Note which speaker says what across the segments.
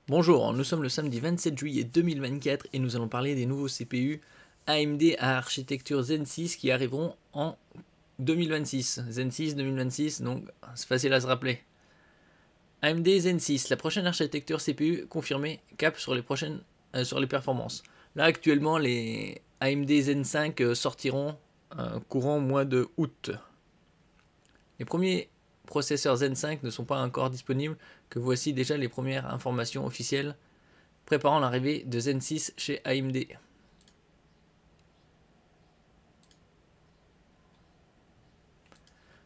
Speaker 1: Bonjour, nous sommes le samedi 27 juillet 2024 et nous allons parler des nouveaux CPU AMD à architecture Zen 6 qui arriveront en 2026. Zen 6 2026, donc c'est facile à se rappeler. AMD Zen 6, la prochaine architecture CPU confirmée, cap sur les performances. Là actuellement les AMD Zen 5 sortiront courant mois de août. Les premiers processeurs Zen 5 ne sont pas encore disponibles, que voici déjà les premières informations officielles préparant l'arrivée de Zen 6 chez AMD.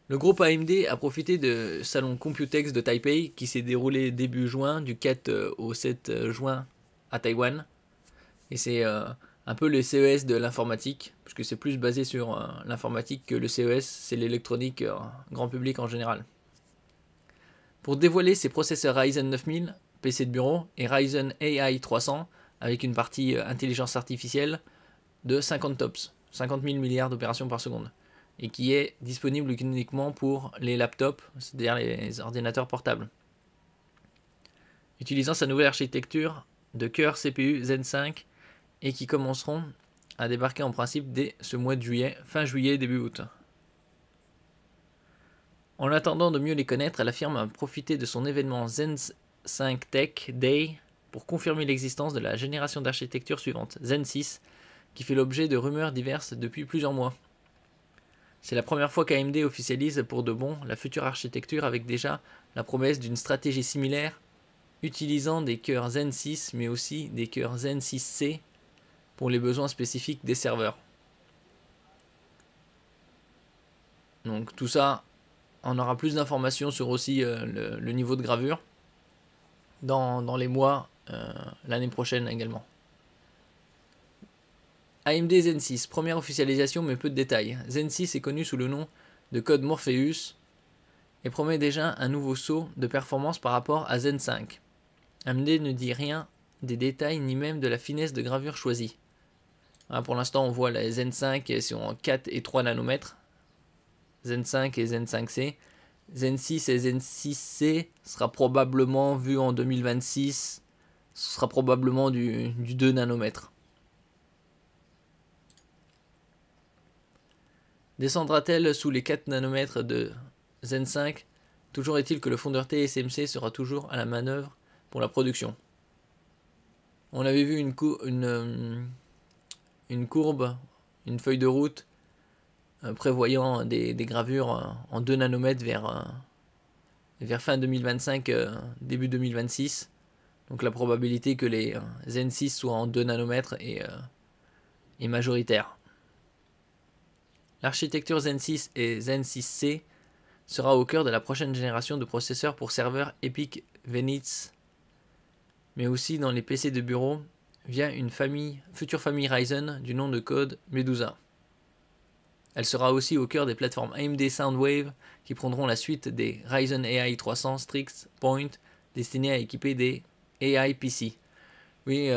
Speaker 1: Le groupe AMD a profité de salon Computex de Taipei qui s'est déroulé début juin, du 4 au 7 juin à Taïwan. Et c'est un peu le CES de l'informatique, puisque c'est plus basé sur l'informatique que le CES, c'est l'électronique grand public en général. Pour dévoiler ses processeurs Ryzen 9000, PC de bureau, et Ryzen AI 300, avec une partie intelligence artificielle de 50 TOPS, 50 000 milliards d'opérations par seconde, et qui est disponible uniquement pour les laptops, c'est-à-dire les ordinateurs portables. Utilisant sa nouvelle architecture de cœur CPU Zen 5, et qui commenceront à débarquer en principe dès ce mois de juillet, fin juillet, début août. En attendant de mieux les connaître, la firme a profité de son événement Zen 5 Tech Day pour confirmer l'existence de la génération d'architecture suivante, Zen 6, qui fait l'objet de rumeurs diverses depuis plusieurs mois. C'est la première fois qu'AMD officialise pour de bon la future architecture avec déjà la promesse d'une stratégie similaire utilisant des cœurs Zen 6 mais aussi des cœurs Zen 6C pour les besoins spécifiques des serveurs. Donc tout ça, on aura plus d'informations sur aussi le niveau de gravure dans les mois, l'année prochaine également. AMD Zen 6, première officialisation mais peu de détails. Zen 6 est connu sous le nom de code Morpheus et promet déjà un nouveau saut de performance par rapport à Zen 5. AMD ne dit rien des détails ni même de la finesse de gravure choisie. Pour l'instant on voit la Zen 5 qui sont en 4 et 3 nanomètres. Zen 5 et Zen 5C. Zen 6 et Zen 6C sera probablement vu en 2026. Ce sera probablement du 2 nanomètres. Descendra-t-elle sous les 4 nanomètres de Zen 5? Toujours est-il que le fondeur TSMC sera toujours à la manœuvre pour la production. On avait vu une courbe, une feuille de route prévoyant des gravures en 2 nanomètres vers fin 2025, début 2026. Donc la probabilité que les Zen 6 soient en 2 nanomètres est majoritaire. L'architecture Zen 6 et Zen 6C sera au cœur de la prochaine génération de processeurs pour serveurs EPYC Venice, mais aussi dans les PC de bureau via une future famille Ryzen du nom de code Medusa. Elle sera aussi au cœur des plateformes AMD Soundwave qui prendront la suite des Ryzen AI 300 Strix Point destinés à équiper des AI PC. Oui,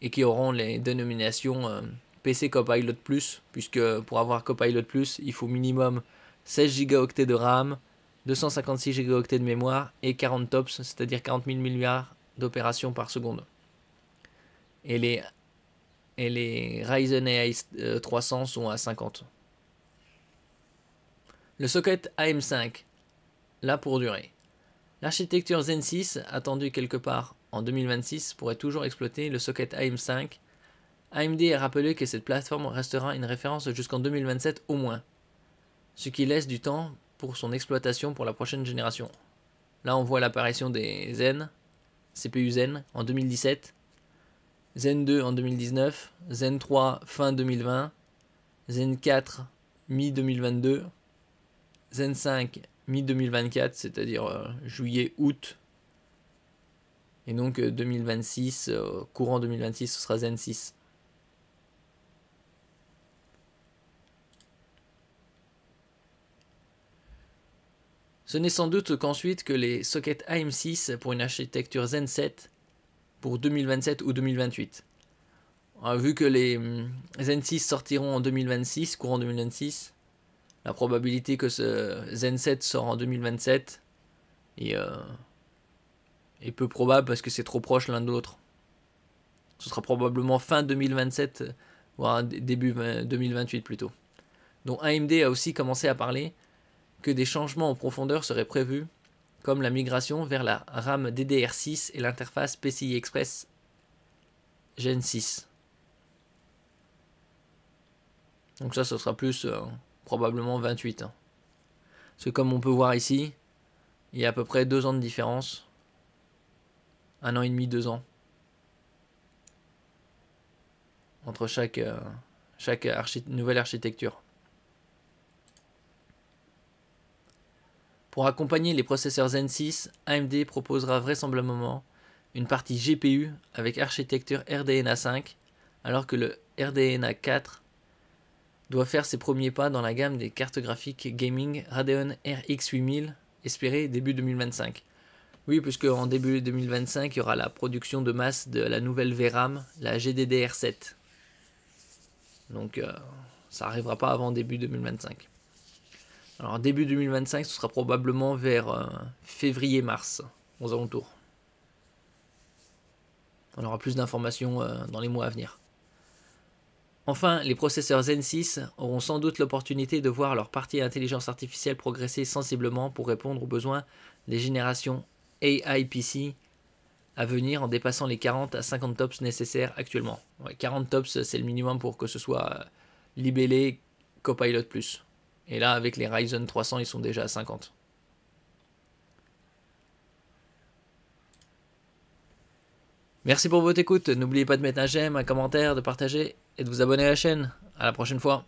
Speaker 1: et qui auront les dénominations PC Copilot Plus, puisque pour avoir Copilot Plus, il faut minimum 16 Go de RAM, 256 Go de mémoire et 40 TOPS, c'est-à-dire 40 000 milliards d'opérations par seconde. Et les Ryzen AI 300 sont à 50. Le socket AM5, là pour durer. L'architecture Zen 6, attendue quelque part en 2026, pourrait toujours exploiter le socket AM5. AMD a rappelé que cette plateforme restera une référence jusqu'en 2027 au moins, ce qui laisse du temps pour son exploitation pour la prochaine génération. Là on voit l'apparition des Zen, CPU Zen en 2017, Zen 2 en 2019, Zen 3 fin 2020, Zen 4 mi-2022, Zen 5 mi-2024, c'est-à-dire juillet-août. Et donc 2026, courant 2026, ce sera Zen 6. Ce n'est sans doute qu'ensuite que les sockets AM6 pour une architecture Zen 7 pour 2027 ou 2028. Vu que les Zen 6 sortiront en 2026, courant 2026, la probabilité que ce Zen 7 sort en 2027 est est peu probable parce que c'est trop proche l'un de l'autre. Ce sera probablement fin 2027, voire début 2028 plutôt. Donc AMD a aussi commencé à parler que des changements en profondeur seraient prévus, comme la migration vers la RAM DDR6 et l'interface PCI Express Gen 6. Donc ça, ce sera plus probablement 28. Hein. Parce que comme on peut voir ici, il y a à peu près 2 ans de différence. 1 an et demi, 2 ans. Entre chaque nouvelle architecture. Pour accompagner les processeurs Zen 6, AMD proposera vraisemblablement une partie GPU avec architecture RDNA 5, alors que le RDNA 4 doit faire ses premiers pas dans la gamme des cartes graphiques gaming Radeon RX 8000, espérée début 2025. Oui, puisque en début 2025, il y aura la production de masse de la nouvelle VRAM, la GDDR7. Donc ça n'arrivera pas avant début 2025. Alors début 2025, ce sera probablement vers février-mars, aux alentours. On aura plus d'informations dans les mois à venir. Enfin, les processeurs Zen 6 auront sans doute l'opportunité de voir leur partie intelligence artificielle progresser sensiblement pour répondre aux besoins des générations AI PC à venir en dépassant les 40 à 50 TOPS nécessaires actuellement. Ouais, 40 TOPS, c'est le minimum pour que ce soit libellé Copilot+. Et là, avec les Ryzen 300, ils sont déjà à 50. Merci pour votre écoute. N'oubliez pas de mettre un j'aime, un commentaire, de partager et de vous abonner à la chaîne. À la prochaine fois.